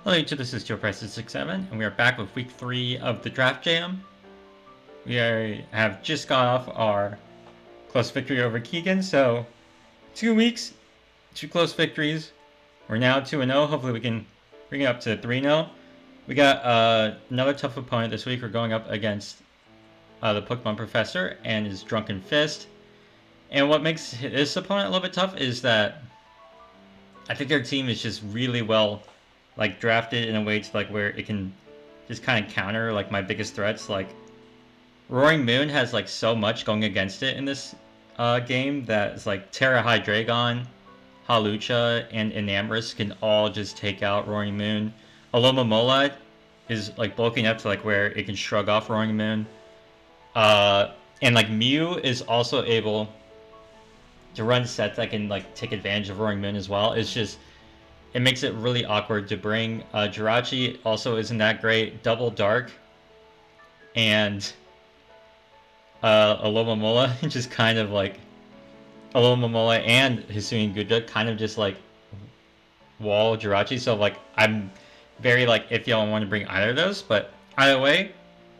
Hello YouTube, this is JoePrice667, and we are back with week 3 of the Draft Jam. Have just got off our close victory over Keegan, so 2 weeks, 2 close victories. We're now 2-0, hopefully we can bring it up to 3-0. We got another tough opponent this week. We're going up against the Pokemon Professor and his Drunken Fist. And what makes this opponent a little bit tough is that I think their team is just really well drafted in a way to where it can just kind of counter my biggest threats. Like Roaring Moon has so much going against it in this game that it's like Terra Hydreigon, Halucha, and Enamorus can all just take out Roaring Moon. Alomomola is bulking up to where it can shrug off Roaring Moon. And Mew is also able to run sets that can take advantage of Roaring Moon as well. It's just it makes it really awkward to bring. Jirachi also isn't that great. Double Dark and Alomomola just kind of Alomomola and Hisuian Gudra kind of just wall Jirachi. So I'm very if y'all want to bring either of those, but either way,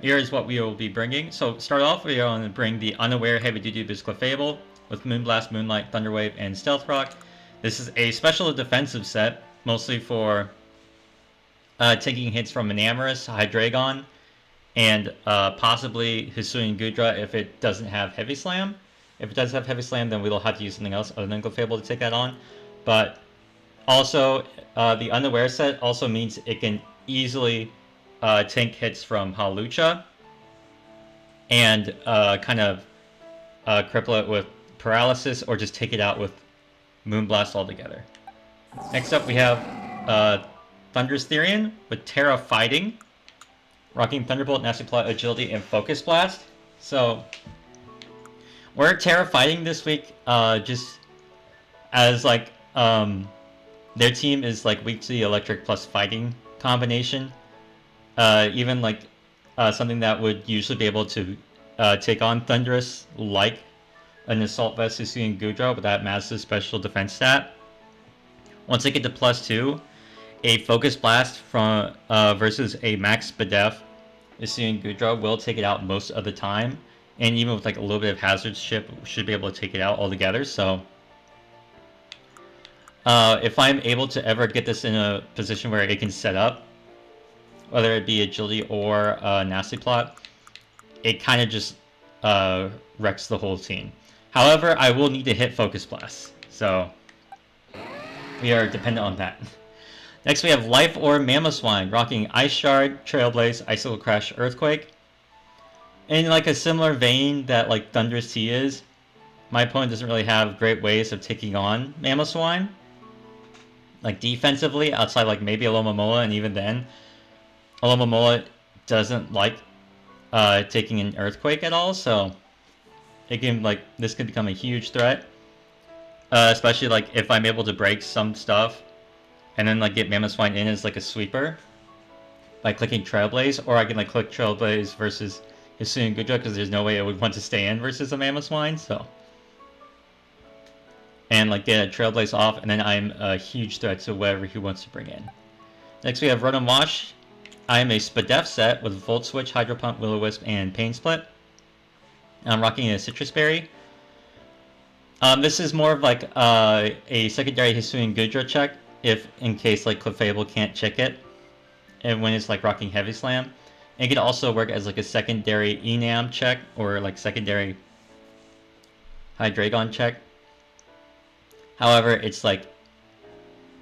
here is what we will be bringing. So start off, we are going to bring the Unaware Heavy Duty Bisclefable with Moonblast, Moonlight, Thunderwave, and Stealth Rock. This is a special defensive set, mostly for taking hits from Enamorus, Hydreigon, and possibly Hisuian Gudra if it doesn't have Heavy Slam. If it does have Heavy Slam, then we'll have to use something else other than Clefable to take that on. But also, the Unaware set also means it can easily tank hits from Halucha and kind of cripple it with Paralysis or just take it out with Moonblast altogether. Next up we have Thunderous Therian with Terra Fighting, rocking Thunderbolt, Nasty Plot, Agility, and Focus Blast. So we're Terra Fighting this week, just as their team is weak to the Electric plus Fighting combination. Even something that would usually be able to take on Thunderous, like an Assault Vest Hisuian Gudra with that massive special defense stat. Once they get to +2, a Focus Blast from versus a Max Spadef Hisuian Gudra will take it out most of the time, and even with a little bit of Hazard Ship, should be able to take it out altogether. So if I'm able to ever get this in a position where it can set up, whether it be Agility or Nasty Plot, it kind of just wrecks the whole team. However, I will need to hit Focus Blast, so we are dependent on that. Next we have Life Orb Mamoswine, rocking Ice Shard, Trailblaze, Icicle Crash, Earthquake. In a similar vein that Thunderous T is, my opponent doesn't really have great ways of taking on Mamoswine. Defensively, outside maybe Alomomola, and even then, Alomomola doesn't taking an Earthquake at all, so it can this could become a huge threat, especially if I'm able to break some stuff and then get Mamoswine in as a sweeper by clicking Trailblaze, or I can click Trailblaze versus Hisuian Gudra because there's no way it would want to stay in versus a Mamoswine, so and get a Trailblaze off, and then I'm a huge threat to whatever he wants to bring in. Next we have Run and Wash. I am a Spadef set with Volt Switch, Hydro Pump, Will-O-Wisp, and Pain Split. I'm rocking a Citrus Berry. This is more of a secondary Hisuian Gudra check, if in case Clefable can't check it, and when it's rocking Heavy Slam. It can also work as a secondary Enam check, or secondary Hydreigon check. However, it's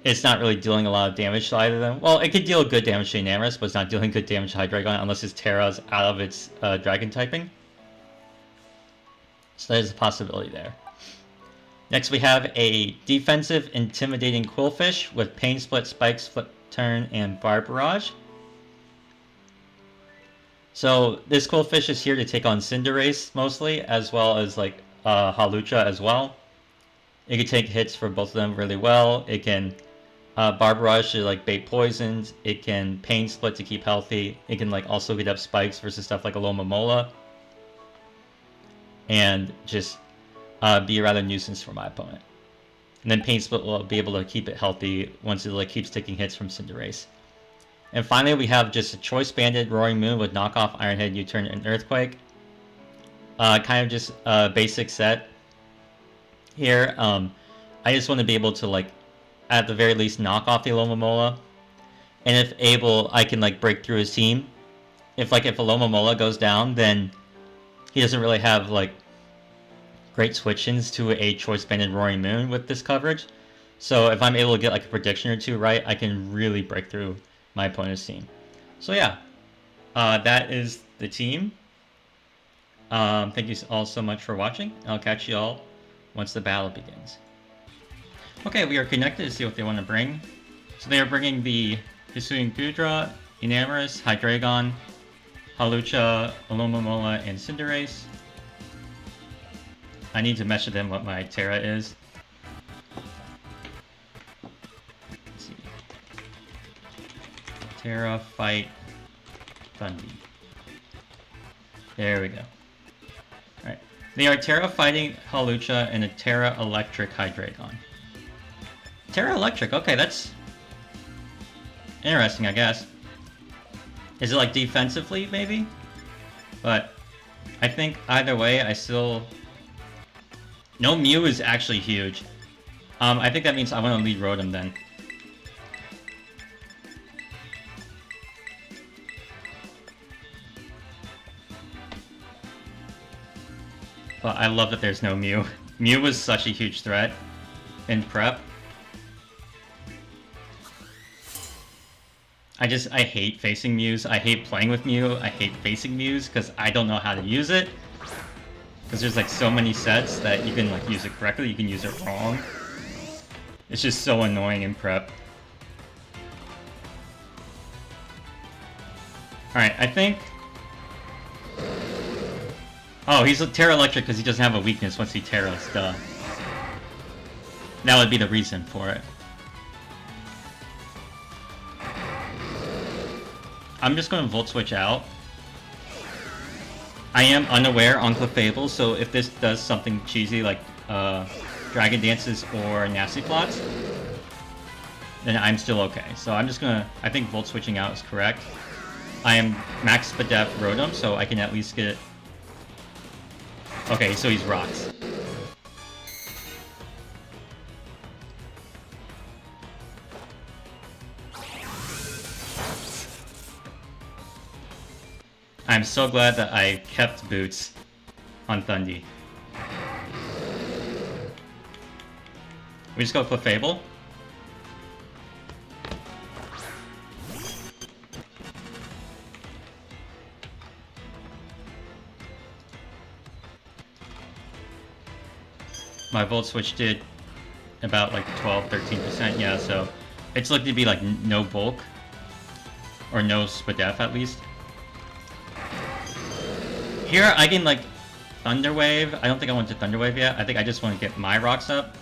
it's not really dealing a lot of damage to either of them. Well, it could deal good damage to Enamorus, but it's not dealing good damage to Hydreigon unless his Terra's out of its Dragon typing. So there's a possibility there. Next we have a defensive Intimidating Quillfish with Pain Split, Spikes, Flip Turn, and Bar Barrage. So this Quillfish is here to take on Cinderace mostly, as well as Halucha as well. It can take hits for both of them really well. It can Bar Barrage to bait poisons. It can Pain Split to keep healthy. It can also get up spikes versus stuff like Alomomola, and just be a rather nuisance for my opponent. And then Pain Split will be able to keep it healthy once it keeps taking hits from Cinderace. And finally, we have just a Choice Banded, Roaring Moon with knockoff Ironhead, U-Turn, and Earthquake. Kind of just a basic set here. I just want to be able to, like, at the very least, knock off the Alomomola. And if able, I can, like, break through his team. If Alomomola goes down, then he doesn't really have, like, great switch-ins to a Choice Banded Roaring Moon with this coverage. So if I'm able to get, like, a prediction or two right, I can really break through my opponent's team. So yeah, that is the team. Thank you all so much for watching. I'll catch you all once the battle begins. Okay, we are connected to see what they want to bring. So they are bringing the Hisuian Gudra, Enamorus, Hydreigon, Hawlucha, Alomomola, and Cinderace. I need to measure them what my Terra is. Let's see. Terra, Fight, Thundee. There we go. Alright. They are Terra Fighting Hawlucha and a Terra Electric Hydreigon. Terra Electric, okay, that's interesting, I guess. Is it like defensively, maybe? But I think either way, I still... No Mew is actually huge. I think that means I want to lead Rotom then. But I love that there's no Mew. Mew was such a huge threat in prep. I hate facing Mews. I hate playing with Mew. I hate facing Mews because I don't know how to use it. Because there's like so many sets that you can like use it correctly, you can use it wrong. It's just so annoying in prep. Alright, I think... Oh, he's a Terra Electric because he doesn't have a weakness once he Terras, duh. That would be the reason for it. I'm just going to Volt Switch out. I am unaware on Clefable, so if this does something cheesy like Dragon Dances or Nasty Plots, then I'm still okay. So I'm just gonna... I think Volt Switching out is correct. I am Max Spadef Rotom, so I can at least get... Okay, so he's Rocks. I'm so glad that I kept Boots on Thundee. We just go Clefable. My Volt Switch did about like 12-13%, yeah, so it's looking to be like no bulk. Or no Spadef at least. Here I can like Thunder Wave. I don't think I want to Thunder Wave yet. I think I just want to get my rocks up.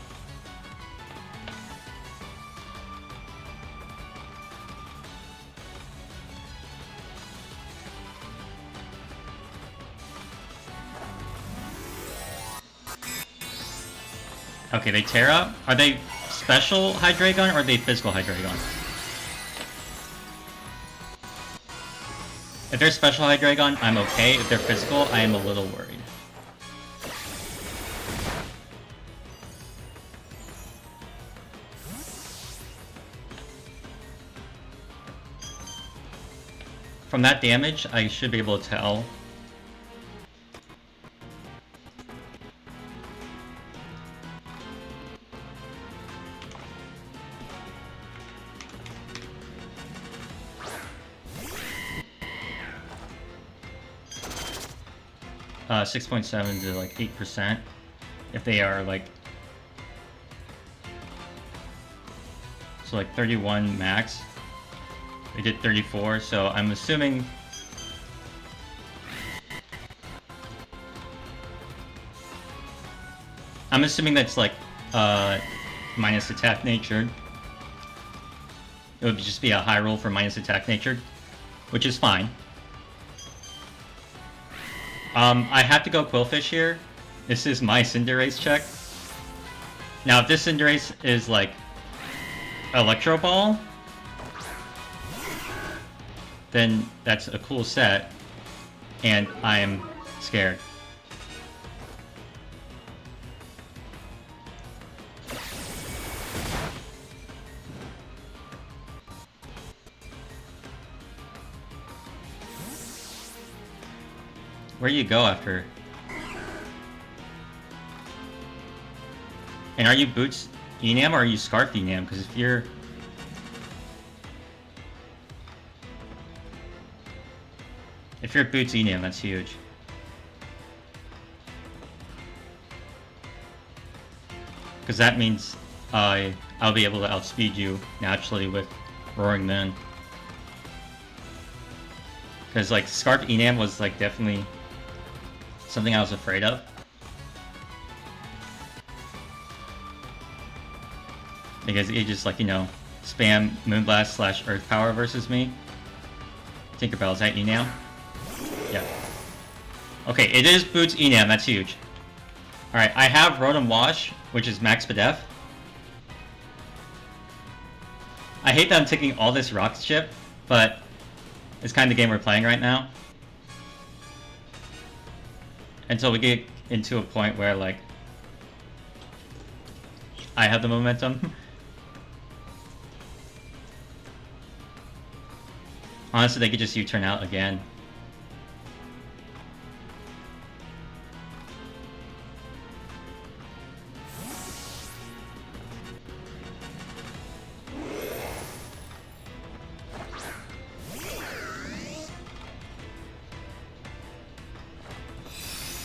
Okay, they Terra. Are they special Hydreigon or are they physical Hydreigon? If they're special Hydreigon, I'm okay. If they're physical, I am a little worried. From that damage, I should be able to tell. Uh, 6.7 to like 8%. If they are like... So like 31 max. They did 34, so I'm assuming... I'm assuming that's like, minus attack natured. It would just be a high roll for minus attack natured, which is fine. I have to go Quillfish here. This is my Cinderace check. Now, if this Cinderace is like Electro Ball, then that's a cool set, and I'm scared. Where do you go after? And are you Boots Enam or are you Scarf Enam? Because if you're... If you're Boots Enam, that's huge. Because that means I'll be able to outspeed you naturally with Roaring Moon. Because like Scarf Enam was like definitely something I was afraid of. Because it just like, you know, spam Moonblast / Earth Power versus me. Tinkerbell, is that Enam? Yeah. Okay, it is Boots Enam, that's huge. Alright, I have Rotom Wash, which is Max Pedef. I hate that I'm taking all this rocket ship, but it's kind of the game we're playing right now. Until we get into a point where, like, I have the momentum. Honestly, they could just U-turn out again.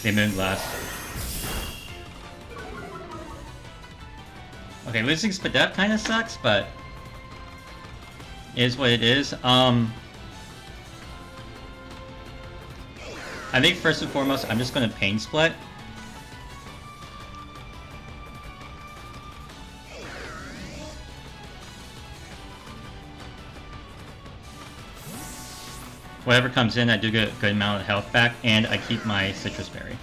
They Moonblast. Okay, losing Spadef kind of sucks, but it is what it is. I think first and foremost, I'm just going to Pain Split. Whatever comes in, I do get a good amount of health back, and I keep my Citrus Berry.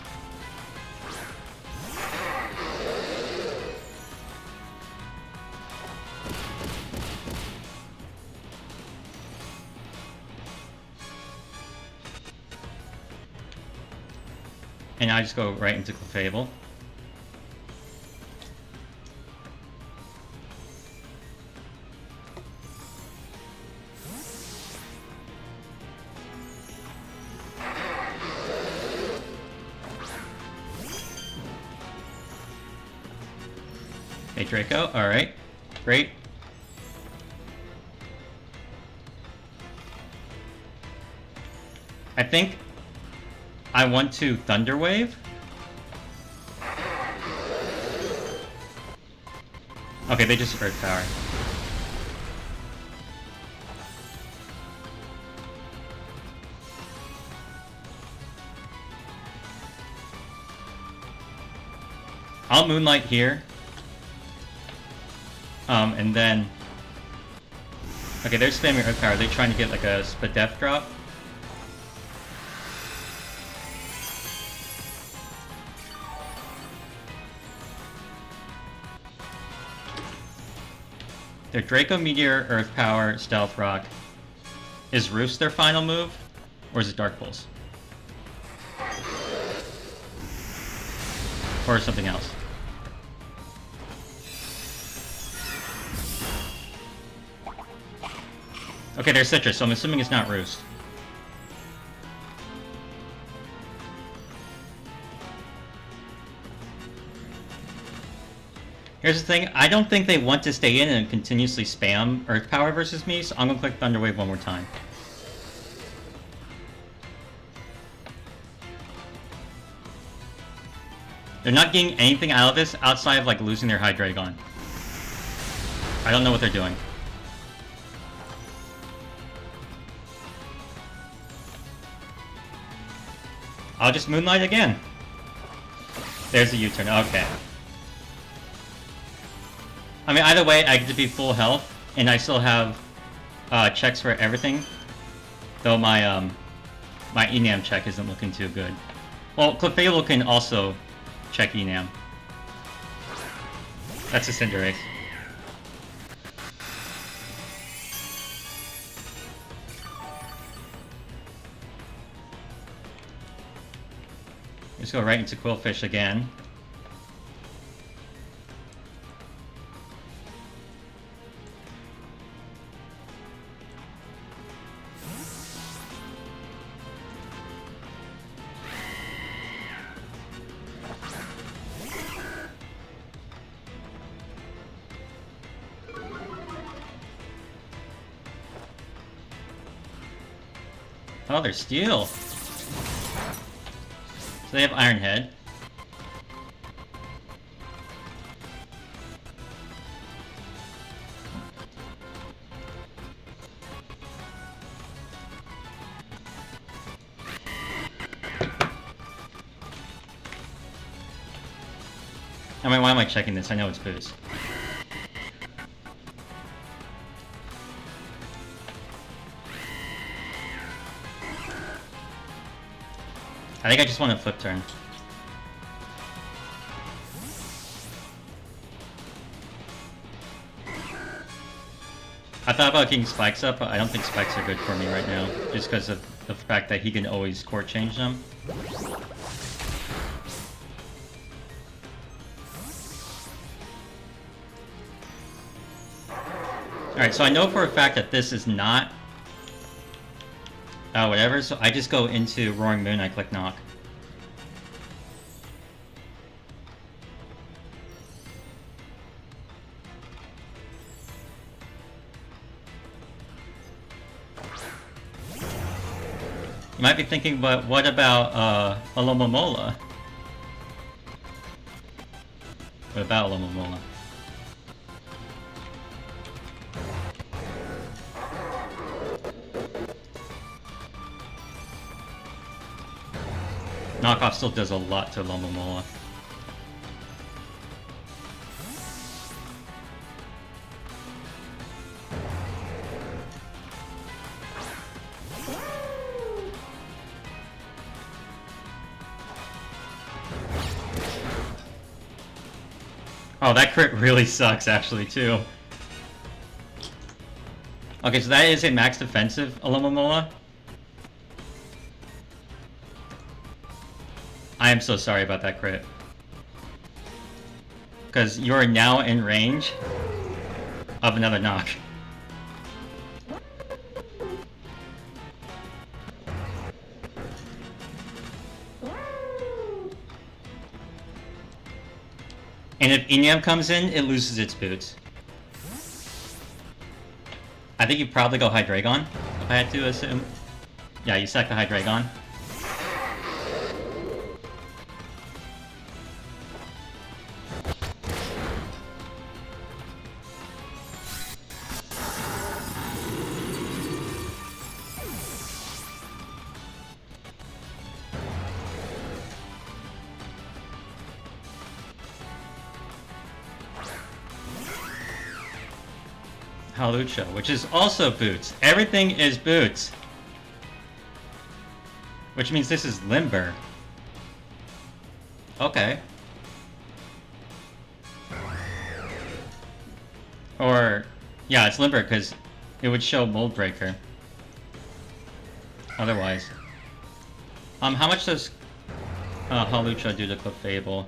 And I just go right into Clefable. Hey Draco, alright. Great. I think I want to Thunder Wave. Okay, they just Earth Power. I'll Moonlight here. And then... Okay, they're spamming Earth Power. Are they trying to get like a Spadef drop? Their Draco Meteor, Earth Power, Stealth Rock. Is Roost their final move? Or is it Dark Pulse? Or something else? Okay, they're Citrus, so I'm assuming it's not Roost. Here's the thing, I don't think they want to stay in and continuously spam Earth Power versus me, so I'm gonna click Thunder Wave one more time. They're not getting anything out of this outside of like losing their Hydreigon. I don't know what they're doing. I'll just Moonlight again. There's the U-turn, okay. I mean, either way, I get to be full health, and I still have checks for everything. Though my my Enam check isn't looking too good. Well, Clefable can also check Enam. That's a Cinderace. Just go right into Quillfish again. Oh, they're steel. So they have Iron Head. I mean, why am I checking this? I know it's boost. I think I just want to flip turn. I thought about getting spikes up, but I don't think spikes are good for me right now, just because of the fact that he can always court change them. Alright, so I know for a fact that this is not... whatever, so I just go into Roaring Moon, I click Knock. You might be thinking, but what about, Alomomola? What about Alomomola? Knockoff still does a lot to Alomomola. Oh, that crit really sucks, actually, too. Okay, so that is a max defensive Alomomola. I am so sorry about that crit. Because you are now in range of another knock. And if Enam comes in, it loses its boots. I think you probably go Hydreigon, if I had to assume. Yeah, you sack the Hydreigon. Hawlucha, which is also boots. Everything is boots. Which means this is Limber. Okay. Or, yeah, it's Limber because it would show Mold Breaker. Otherwise. How much does Hawlucha do to Clefable?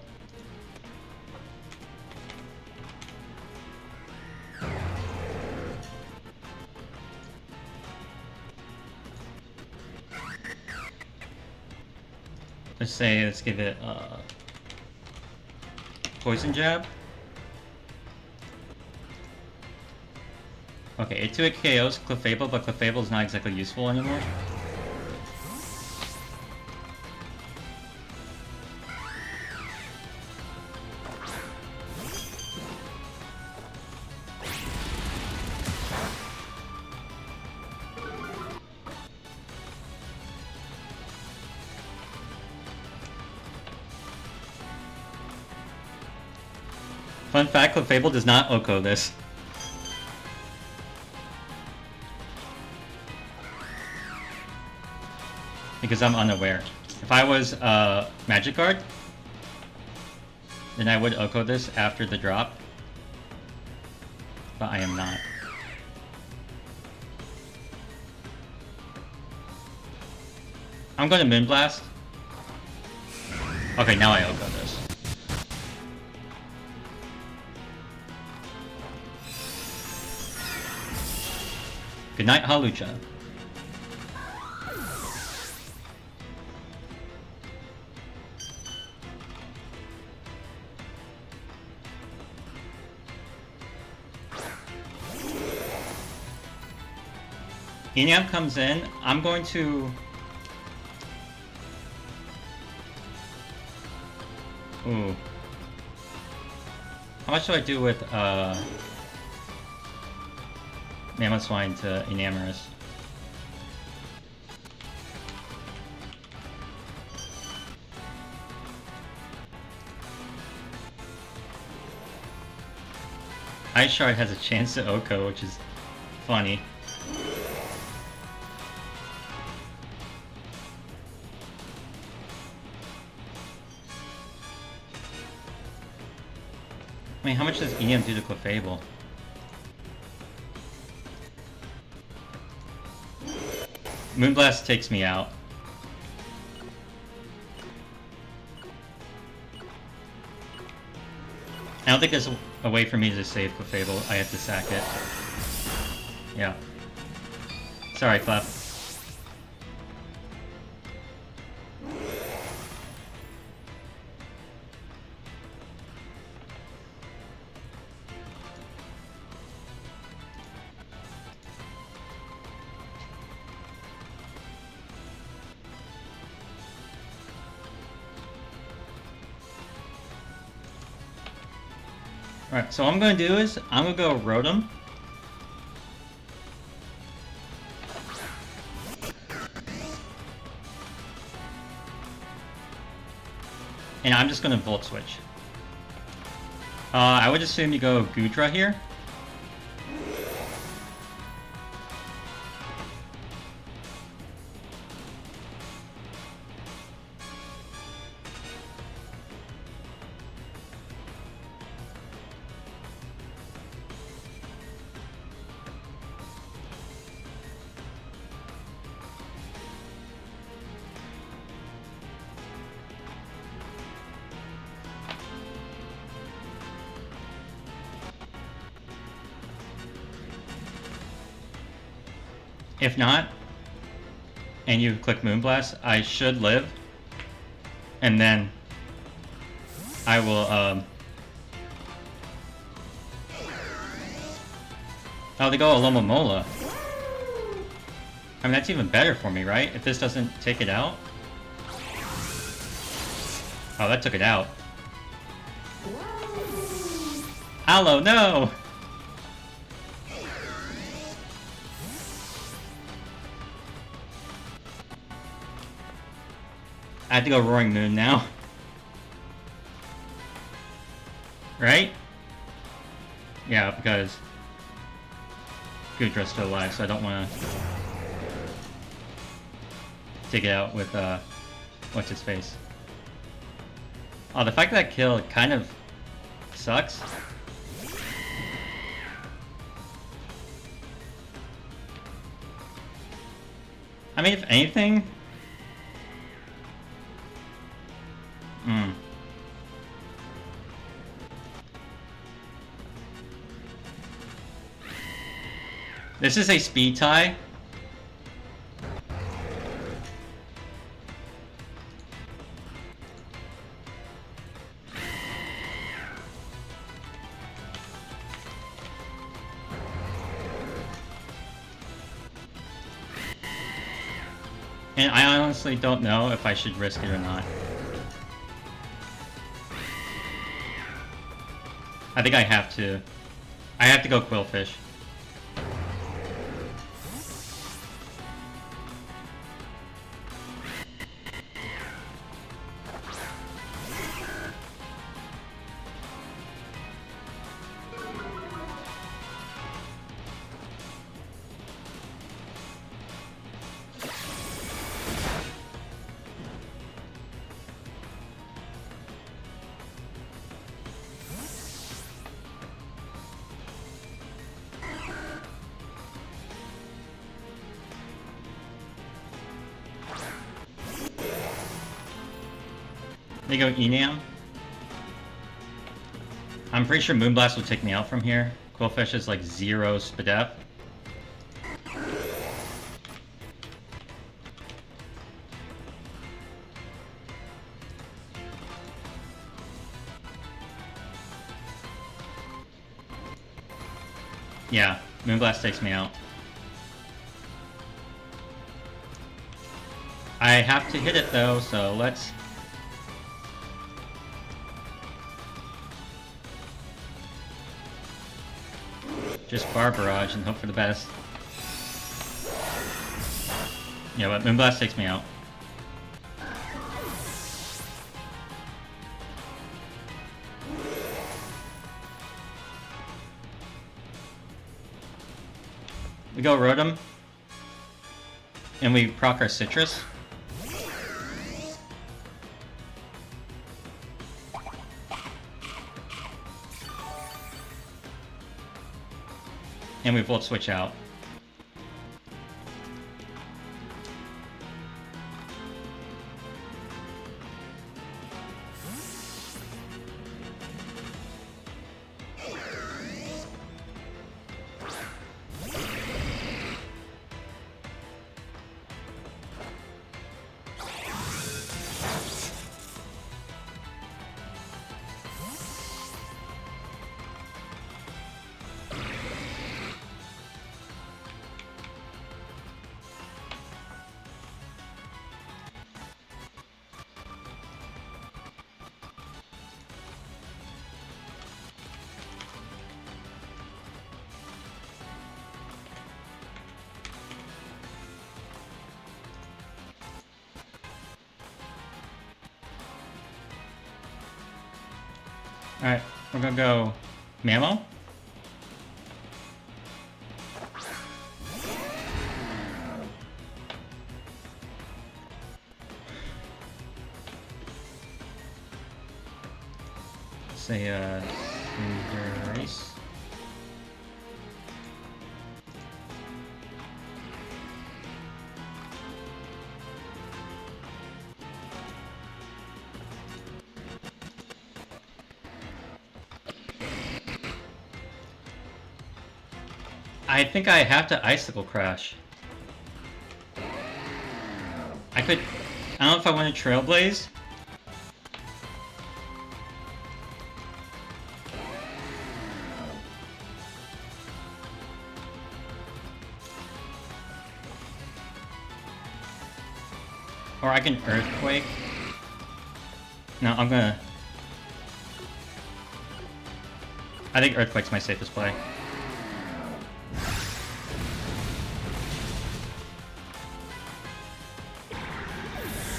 Let's give it Poison Jab. Okay, it 2-hit KOs Clefable, but Clefable is not exactly useful anymore. Fun fact, Clefable does not Oko this. Because I'm unaware. If I was Magic Guard, then I would Oko this after the drop. But I am not. I'm going to Moonblast. Okay, now I Oko this. Good night, Halucha. Enam comes in. I'm going to... Ooh. How much do I do with, Mammoth Swine to Enamorus? Ice Shard has a chance to Oko, which is funny. I mean, how much does EM do to Clefable? Moonblast takes me out. I don't think there's a way for me to save Clefable. I have to sack it. Yeah. Sorry, Clef. Alright, so what I'm going to do is, I'm going to go Rotom. And I'm just going to Volt Switch. I would assume you go Goodra here. If not, and you click Moonblast, I should live. And then I will, oh, they go Alomomola. I mean, that's even better for me, right? If this doesn't take it out. Oh, that took it out. Aloe, no! I have to go Roaring Moon now. Right? Yeah, because Goodra's still alive, so I don't want to take it out with, what's his face? Oh, the fact that kill kind of sucks. I mean, if anything... This is a speed tie. And I honestly don't know if I should risk it or not. I think I have to. I have to go Quillfish. They go Enam. I'm pretty sure Moonblast will take me out from here. Quillfish is like 0 Spadef. Yeah, Moonblast takes me out. I have to hit it though, so let's... just bar barrage and hope for the best. Yeah, but Moonblast takes me out. We go Rotom. And we proc our Citrus. And we Volt Switch out. Alright, we're gonna go Mammo. Say, Cinderace. I think I have to Icicle Crash. I don't know if I want to Trailblaze. Or I can Earthquake. No, I'm gonna... I think Earthquake's my safest play.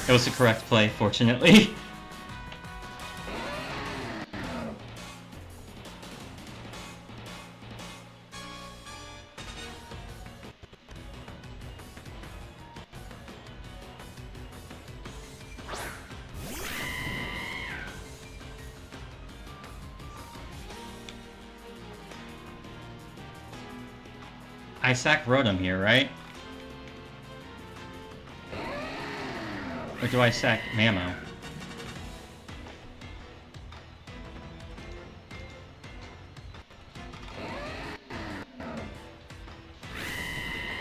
It was the correct play, fortunately. I sack Rotom here, right? Or do I sack Mammo?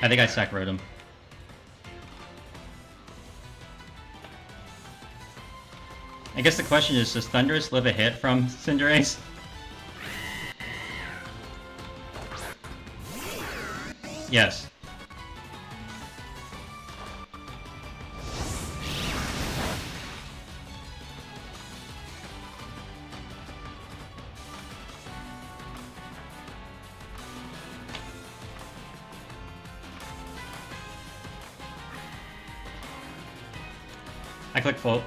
I think I sack Rotom. I guess the question is, does Thundurus live a hit from Cinderace? Yes. I click Volt.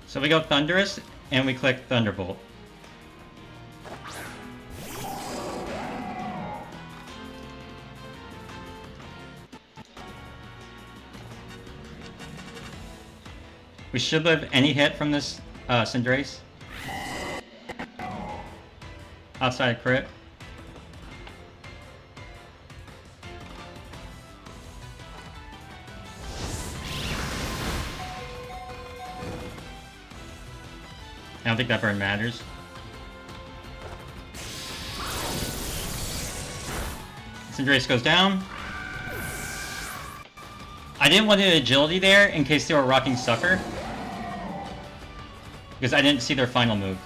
So we go Thundurus, and we click Thunderbolt. We should live any hit from this Cinderace. Outside crit. I don't think that burn matters. Cinderace goes down. I didn't want an agility there in case they were rocking Sucker. Because I didn't see their final move.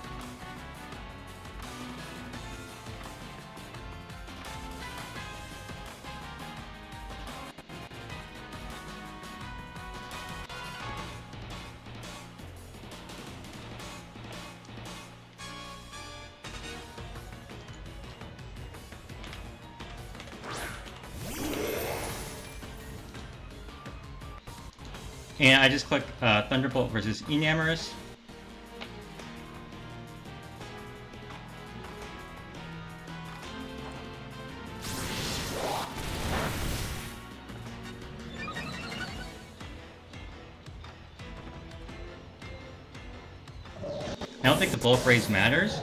And I just click Thunderbolt versus Enamorus. I don't think the bulk raise matters.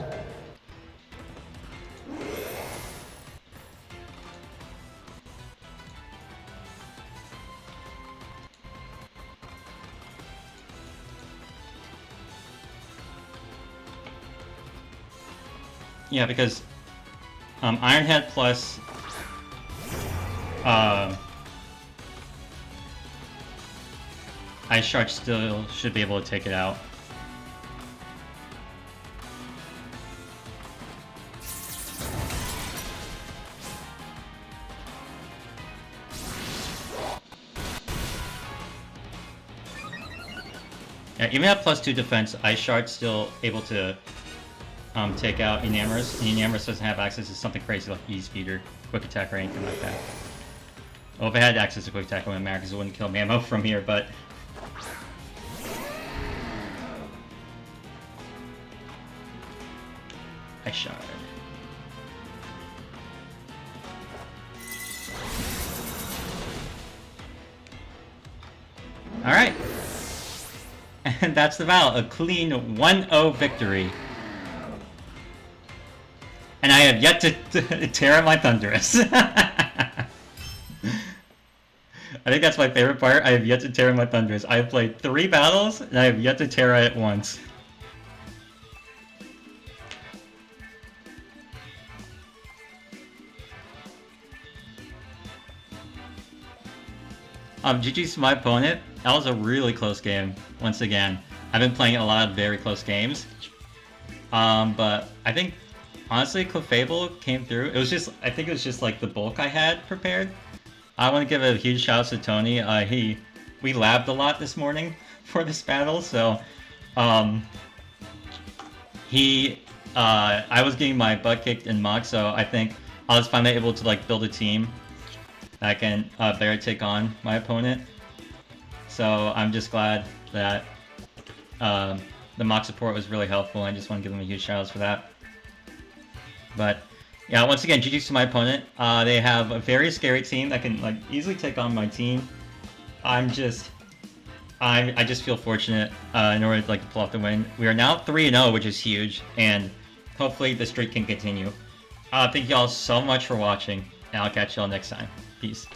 Yeah, because Iron Head plus Ice Shard still should be able to take it out. Yeah, even at +2 defense, Ice Shard's still able to take out Enamorus, and Enamorus doesn't have access to something crazy like E-Speed or Quick Attack or anything like that. Well, if it had access to Quick Attack, it wouldn't matter because it wouldn't kill Mamo from here, but... Ice Shard. Alright. And that's the battle. A clean 1-0 victory. And I have yet to tear out my Thundurus. I think that's my favorite part. I have yet to tear out my Thundurus. I have played 3 battles, and I have yet to tear it once. GG's to my opponent. That was a really close game, once again. I've been playing a lot of very close games. But I think, honestly, Clefable came through. It was just, I think it was just like the bulk I had prepared. I want to give a huge shout out to Tony. We labbed a lot this morning for this battle, so I was getting my butt kicked in Mach, so I think I was finally able to like build a team that can better take on my opponent. So I'm just glad that the Mach support was really helpful. I just want to give them a huge shout out for that. But yeah, once again, GG's to my opponent. They have a very scary team that can like easily take on my team. I just feel fortunate in order to like pull off the win. We are now 3-0, which is huge, and hopefully the streak can continue. Thank you all so much for watching, and I'll catch you all next time. Peace.